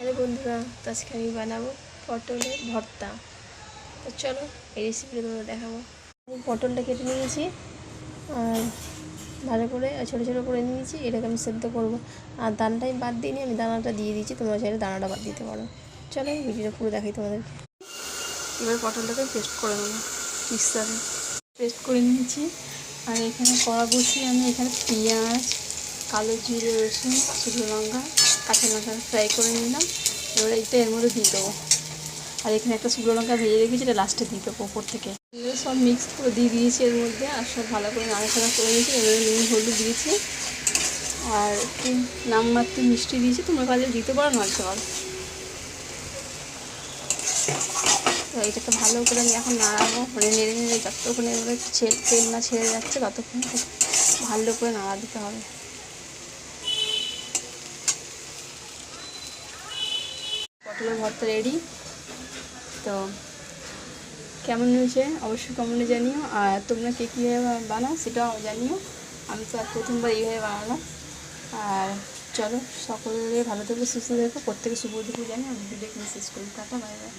Hello বন্ধুরা, তো আজকে আমি বানাবো পটলের ভর্তা। তো চলো এই রেসিপিটা তোমরা দেখাবো। আমি পটলটা কেটে নিয়েছি আর ভালো করে ছোটো ছোটো করে নিয়েছি। এটাকে আমি সেদ্ধ করবো। আর দানাটাই বাদ দিইনি, আমি দানাটা দিয়ে দিয়েছি, তোমরা চাইলে দানাটা বাদ দিতে পারো। চলো এই ভিডিওটা পুরো দেখাই তোমাদেরকে। এবার পটলটাকে পেস্ট করে নেবো মিক্সারে। পেস্ট করে নিয়েছি। আর এখানে কড়া বসিয়ে আমি এখানে পেঁয়াজ, কালো জিরে, রসুন, শুকনো লঙ্কা, কাঁচা লঙ্কা ফ্রাই করে নিলাম। এবার এটা এর মধ্যে দিয়ে দেবো। আর এখানে একটা শুকনো লঙ্কা ভেজে রেখেছি, এটা লাস্টে দিয়ে দেবো ওপর থেকে। সব মিক্স করে দিয়ে দিয়েছি এর মধ্যে, আর সব ভালো করে নাড়াচাড়া করে নিয়েছি। এবারে নুন হলুদ দিয়েছি আর একটু নামমাত্র মিষ্টি দিয়েছি, তোমরা কাজে দিতে পারো না দিতে পারো। তো এটাকে ভালো করে আমি এখন নাড়াবো, মানে নেড়ে নেড়ে যতক্ষণ এবারে তেল না ছেড়ে যাচ্ছে ততক্ষণ ভালো করে নাড়া দিতে হবে। পটলের ভর্তা রেডি। তো কেমন হয়েছে অবশ্যই কমেন্টে জানিও। আর তোমরা কে কীভাবে বানাও সেটাও জানিও। আমি তো আর প্রথমবার এইভাবে বানালাম। আর চলো সকলে ভালো থেকো, সুস্থ থেকো, প্রত্যেকে শুভ দুপুর জানি। আমি ভিডিও শেষ করি। Tata, bye bye.